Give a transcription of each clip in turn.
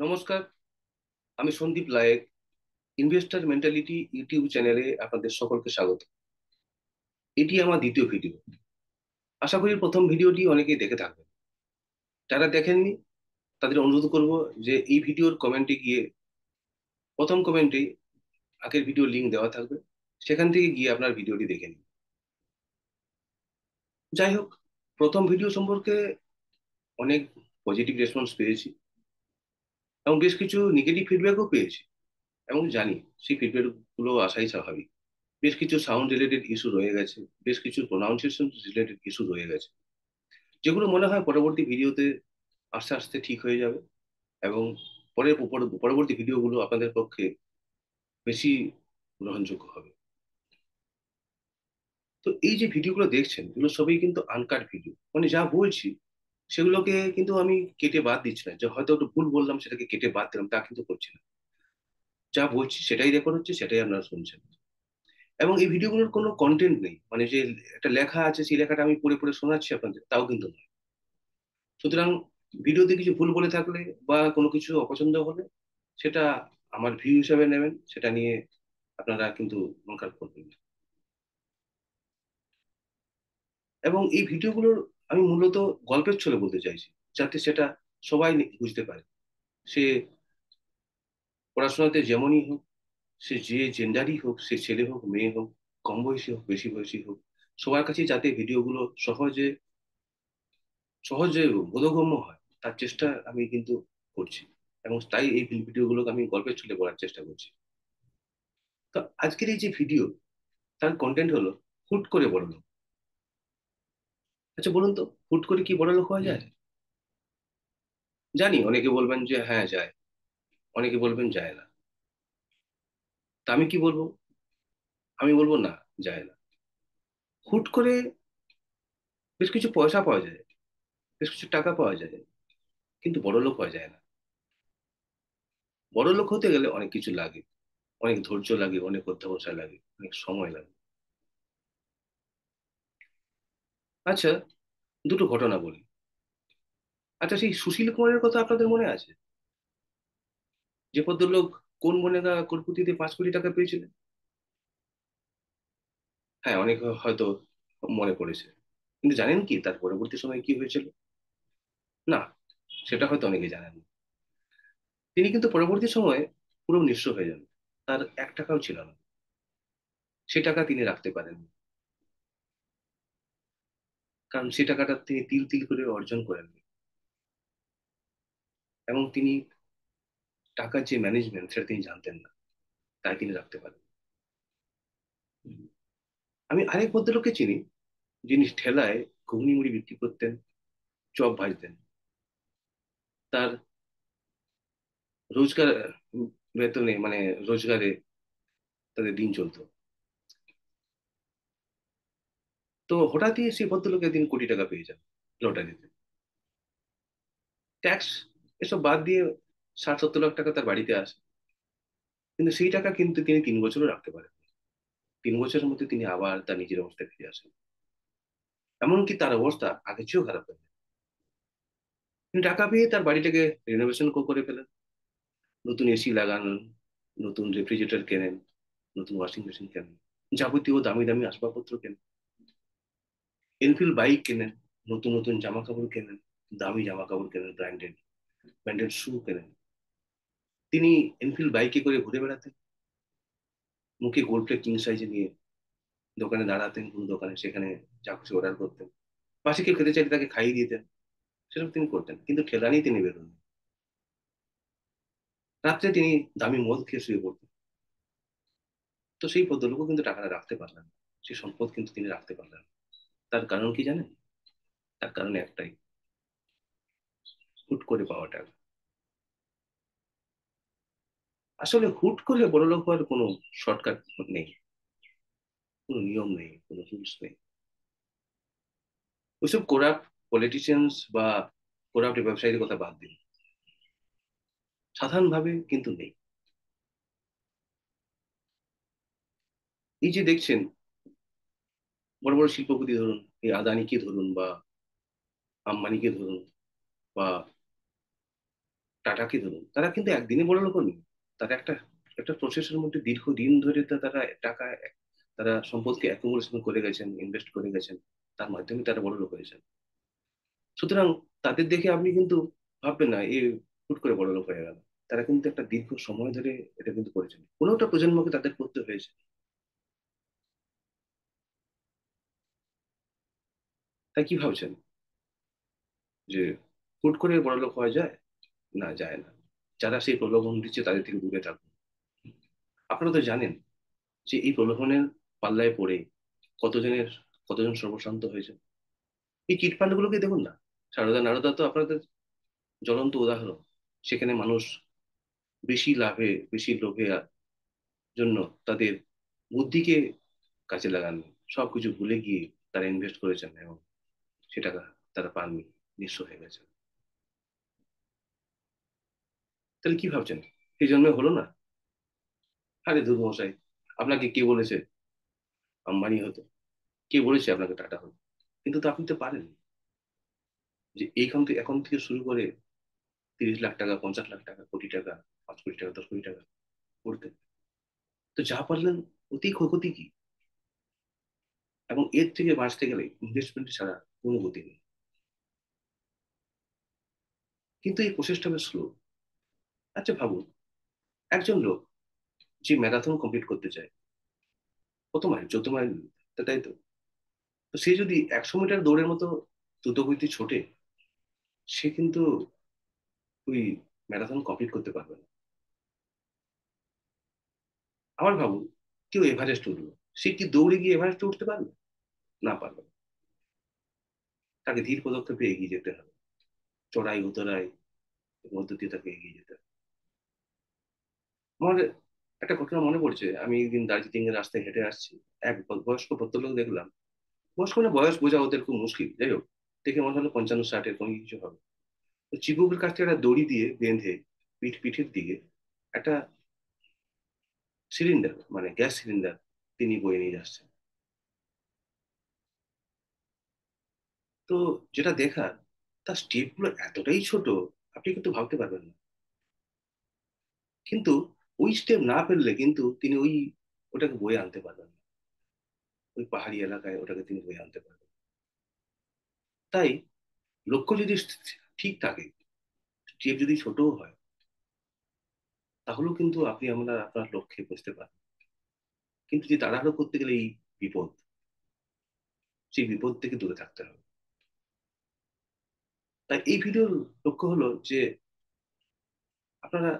নমস্কার। আমি সন্দীপ লায়েক। Investor mentality YouTube চ্যানেলে আপনাদের সকলকে স্বাগত। এটি আমার দ্বিতীয় ভিডিও। আশা করি প্রথম ভিডিওটি অনেকেই দেখে থাকবেন। যারা দেখেননি তাদের অনুরোধ করব যে এই ভিডিওর কমেন্টে গিয়ে প্রথম কমেন্টে আগের ভিডিও লিংক দেওয়া থাকবে, সেখান থেকে গিয়ে আপনার ভিডিওটি দেখে নিন। যাই হোক, প্রথম ভিডিও সম্পর্কে অনেক পজিটিভ রেসপন্স পেয়েছি এবং বেশ কিছু নেগেটিভ ফিডব্যাকও পেয়েছি, এবং জানি সেই ফিডব্যাক গুলো আসাই স্বাভাবিক। বেশ কিছু সাউন্ড রিলেটেড ইস্যু রয়ে গেছে, বেশ কিছু প্রোনাউন্সিয়েশন রিলেটেড ইস্যু রয়ে গেছে, যেগুলো মনে হয় পরবর্তী ভিডিওতে আস্তে আস্তে ঠিক হয়ে যাবে এবং পরবর্তী ভিডিওগুলো আপনাদের পক্ষে বেশি গ্রহণযোগ্য হবে। তো এই যে ভিডিওগুলো দেখছেন, এগুলো সবই কিন্তু আনকাট ভিডিও, মানে যা বলছি সেগুলোকে কিন্তু আমি কেটে বাদ দিচ্ছি না, যে হয়তো একটু ভুল বললাম সেটাকে কেটে বাদ দিলাম তা কিন্তু করছি না। যা বলছি সেটাই রেকর্ড হচ্ছে, সেটাই আপনারা শুনছেন। এবং এই ভিডিওগুলোর কোনো কন্টেন্ট নেই, মানে যে একটা লেখা আছে সেই লেখাটা আমি পড়ে পড়ে শোনাচ্ছি আপনাদের, তাও কিন্তু নয়। সুতরাং ভিডিওতে কিছু ভুল বলে থাকলে বা কোনো কিছু অপছন্দ হলে সেটা আমার ভিউ হিসাবে নেবেন, সেটা নিয়ে আপনারা কিন্তু মন খারাপ করবেন না। এবং এই ভিডিওগুলোর আমি মূলত গল্পের ছলে বলতে চাইছি, যাতে সেটা সবাই বুঝতে পারে। সে পড়াশোনাতে যেমনই হোক, সে যে জেন্ডারই হোক, সে ছেলে হোক মেয়ে হোক, কম বয়সী হোক বেশি বয়সী হোক, সবার কাছে যাতে ভিডিওগুলো সহজে সহজে বোধগম্য হয় তার চেষ্টা আমি কিন্তু করছি। এবং তাই এই ভিডিওগুলোকে আমি গল্পের ছলে বলার চেষ্টা করছি। তো আজকের এই যে ভিডিও, তার কন্টেন্ট হলো হুট করে বড়লোক। আচ্ছা বলুন তো, হুট করে কি বড়লোক হওয়া যায়? জানি অনেকে বলবেন যে হ্যাঁ যায়, অনেকে বলবেন যায় না। তা আমি কি বলবো? আমি বলবো না, যায় না। হুট করে বেশ কিছু পয়সা পাওয়া যায়, বেশ কিছু টাকা পাওয়া যায়, কিন্তু বড়লোক হওয়া যায় না। বড়লোক হতে গেলে অনেক কিছু লাগে, অনেক ধৈর্য লাগে, অনেক অধ্যবসায় লাগে, অনেক সময় লাগে। আচ্ছা, দুটো ঘটনা বলি। আচ্ছা, সেই সুশীল কুমারের কথা আপনাদের মনে আছে? যে ভদ্রলোক কোন বনেগা কোটিপতিতে 5 কোটি টাকা পেয়েছিলেন? হ্যাঁ, অনেক হয়তো মনে পড়েছে। কিন্তু জানেন কি তার পরবর্তী সময়ে কি হয়েছিল? না, সেটা হয়তো অনেকে জানেন না। তিনি কিন্তু পরবর্তী সময়ে পুরো নিঃস্ব হয়ে যান। তার 1 টাকাও ছিল না। সে টাকা তিনি রাখতে পারেননি, কারণ সে টাকাটা তিনি তিল তিল করে অর্জন করেননি। এবং তিনি টাকার যে ম্যানেজমেন্ট সেটা তিনি জানতেন না, তাই তিনি রাখতে পারেন। আমি আরেক ভদ্রলোককে চিনি, যিনি ঠেলায় ঘুগনি মুড়ি বিক্রি করতেন, চপ ভাজতেন। তার রোজগার বেতনে, মানে রোজগারে তাদের দিন চলতো। তো হঠাৎই সেই ভদ্রলোক একদিন কোটি টাকা পেয়ে যান লটারিতে। ট্যাক্স এসব বাদ দিয়ে 60-70 লাখ টাকা তার বাড়িতে আসে। কিন্তু সেই টাকা কিন্তু তিনি 3 বছরও রাখতে পারেন। 3 বছরের মধ্যে তিনি আবার তার নিজের অবস্থায় ফিরে আসেন। এমনকি তার অবস্থা আগের চেয়েও খারাপ হয়ে যায়। তিনি টাকা পেয়ে তার বাড়িটাকে রেনোভেশন করে ফেলেন, নতুন এসি লাগান, নতুন রেফ্রিজারেটর কেনেন, নতুন ওয়াশিং মেশিন কেনেন, যাবতীয় দামি দামি আসবাবপত্র কেনেন, এনফিল্ড বাইক কেনেন, নতুন নতুন জামা কাপড় কেনেন, দামি জামা কাপড় কেনেন, ব্র্যান্ডেড ব্র্যান্ডেড শু কেনেন। তিনি এনফিল্ড বাইকে করে ঘুরে বেড়াতেন, মুখে গোল্ড প্লেট কিং সাইজে নিয়ে দোকানে দাঁড়াতেন, কোন দোকানে সেখানে যা খুশি অর্ডার করতেন। পাশে কেউ খেতে চাইলে তাকে খাইয়ে দিতেন। সেসব তিনি করতেন, কিন্তু ঠেলা নিয়ে তিনি বেরোন। রাত্রে তিনি দামি মদ খেয়ে শুয়ে পড়তেন। তো সেই ভদ্রলোকও কিন্তু টাকাটা রাখতে পারলেন না, সেই সম্পদ কিন্তু তিনি রাখতে পারলেন না। তার কারণ কি জানেন? তার কারণ একটাই, হুট করে পাওয়া টাকা। আসলে হুট করে বড়লোক হওয়ার কোনো শর্টকাট নেই, কোনো নিয়ম নেই, কোনো রুলস নেই। ওইসব করাপ্ট পলিটিশিয়ানস বা করাপ্ট ব্যবসায়ীদের কথা বাদ দিন, সাধারণভাবে কিন্তু নেই। এই যে দেখছেন, বড় বড় শিল্পপতি ধরুন, এই আদানিকে ধরুন বা আম্বানিকে ধরুন, বা টাটাকে ধরুন, তারা কিন্তু একদিনে বড় লোক হয়নি। তারা একটা একটা প্রসেসের মধ্যে দীর্ঘদিন ধরে তারা টাকা, তারা সম্পদকে অ্যাকুমুলেশন করে গেছেন, ইনভেস্ট করে গেছেন, তার মাধ্যমে তারা বড় লোক হয়েছেন। সুতরাং তাদের দেখে আপনি কিন্তু ভাববেন না এ হুট করে বড় লোক হয়ে গেল। তারা কিন্তু একটা দীর্ঘ সময় ধরে এটা কিন্তু করেছেন, কোনো একটা প্রজন্মকে তাদের করতে হয়েছে। তাই কি ভাবছেন যে হুট করে বড় লোক হওয়া যায়? না, যায় না। যারা সেই প্রলোভন দিচ্ছে তাদের থেকে দূরে থাকুন। আপনারা তো জানেন যে এই প্রলোভনের পাল্লায় পড়ে কতজনের কতজন সর্বশান্ত হয়েছে। এই চিটফান্ড গুলোকে দেখুন না, সারদা নারদা তো আপনাদের জ্বলন্ত উদাহরণ। সেখানে মানুষ বেশি লাভে, বেশি লোভে জন্য তাদের বুদ্ধিকে কাজে লাগান, সবকিছু ভুলে গিয়ে তারা ইনভেস্ট করেছেন এবং সেটা তারা পাননি, নিঃস্ব হয়ে গেছে। তাহলে কি ভাবছেন সেই জন্য হলো না? আরে ধুর মশাই, আপনাকে কে বলেছে আম্বানি হতো? কে বলেছে আপনাকে টাটা হতো? কিন্তু তো আপনি তো পারেন যে এইখান থেকে, এখন থেকে শুরু করে 30 লাখ টাকা, 50 লাখ টাকা, কোটি টাকা, 5 কোটি টাকা, 10 কোটি টাকা করতে। তো যা পারলেন, অতি ক্ষতি কি? এবং এর থেকে বাঁচতে গেলে ইনভেস্টমেন্ট ছাড়া কোনো গতি নেই। কিন্তু এই প্রসেসটা বেশ স্লো। আচ্ছা ভাবুন, একজন লোক যে ম্যারাথন কমপ্লিট করতে চায়, কত মাইল, 14 মাইল, তাই তো? তো সে যদি 100 মিটার দৌড়ের মতো দ্রুতগতি ছোটে, সে কিন্তু ওই ম্যারাথন কমপ্লিট করতে পারবে না। আবার ভাবুন, কেউ এভারেস্ট উঠলো, সে কি দৌড়ে গিয়ে এভারেস্টে উঠতে পারবে? না, পারবে না। তাকে ধীর পদক্ষেপে এগিয়ে যেতে হবে, চড়াই উতরাই এর মধ্য দিয়ে তাকে এগিয়ে যেতে হবে। আমার একটা ঘটনা মনে পড়ছে, আমি একদিন দার্জিলিং এর রাস্তায় হেঁটে আসছি। এক বয়স্ক ভদ্রলোক দেখলাম, বয়স্ক মানে বয়স বোঝা ওদের খুব মুশকিল, যাই হোক, দেখে মনে হলো 55-60 এরকম কিছু হবে। তো চিবুকের কাছ থেকে একটা দড়ি দিয়ে বেঁধে পিঠের দিকে একটা সিলিন্ডার, মানে গ্যাস সিলিন্ডার, তিনি বয়ে নিয়ে যাচ্ছেন। তো যেটা দেখার, তার স্টেপ গুলো এতটাই ছোট, আপনি কিন্তু ভাবতে পারবেন না। কিন্তু ওই স্টেপ না ফেললে কিন্তু তিনি ওটাকে বয়ে আনতে পারবেন না। ওই পাহাড়ি এলাকায় ওটাকে তিনি বয়ে আনতে পারবেন। তাই লক্ষ্য যদি ঠিক থাকে, স্টেপ যদি ছোটও হয়, তাহলেও কিন্তু আপনি আমরা আপনার লক্ষ্যে পৌঁছতে পারেন। কিন্তু যে তাড়াহুড়ো করতে গেলে এই বিপদ, সেই বিপদ থেকে দূরে থাকতে হবে। তাই এই ভিডিওর লক্ষ্য হলো যে আপনারা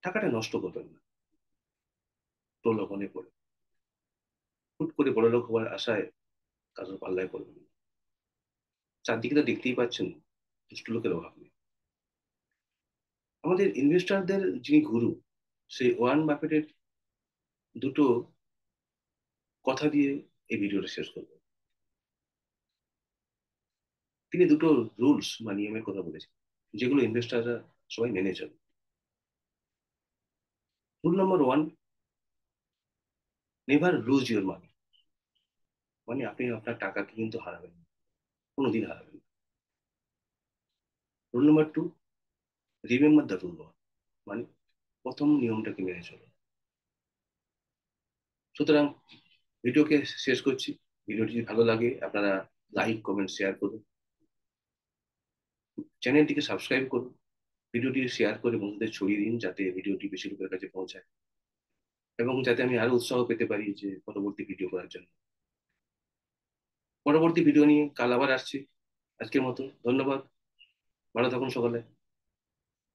টাকাটা নষ্ট করবেন না প্রলোভনে পড়ে। হুট করে বড়লোক হওয়ার আশায় কারোর পাল্লায় পড়বেন না। চারদিকে তো দেখতেই পাচ্ছেন, দুষ্ট লোকের অভাব নেই। আমাদের ইনভেস্টরদের যিনি গুরু, সেই ওয়ারেন বাফেটের দুটো কথা দিয়ে এই ভিডিওটা শেষ করবো। তিনি দুটো রুলস বা নিয়মের কথা বলেছেন, যেগুলো ইনভেস্টররা সবাই মেনে চলে। Rule number one: never lose your মানি। মানে আপনি আপনার টাকাকে কিন্তু হারাবেন না, কোনোদিন হারাবেন না। Rule number two: remember the rule one. মানে প্রথম নিয়মটাকে মেনে চলো। সুতরাং ভিডিওকে শেষ করছি। ভিডিওটি যদি ভালো লাগে আপনারা লাইক, কমেন্ট, শেয়ার করুন। চ্যানেলটিকে সাবস্ক্রাইব করুন। ভিডিওটি শেয়ার করে বন্ধুদের ছড়িয়ে দিন, যাতে ভিডিওটি বেশি লোকের কাছে পৌঁছায় এবং যাতে আমি আরো উৎসাহ পেতে পারি যে পরবর্তী ভিডিও করার জন্য। পরবর্তী ভিডিও নিয়ে কাল আবার আসছি। আজকের মতো ধন্যবাদ। ভালো থাকুন সকলে।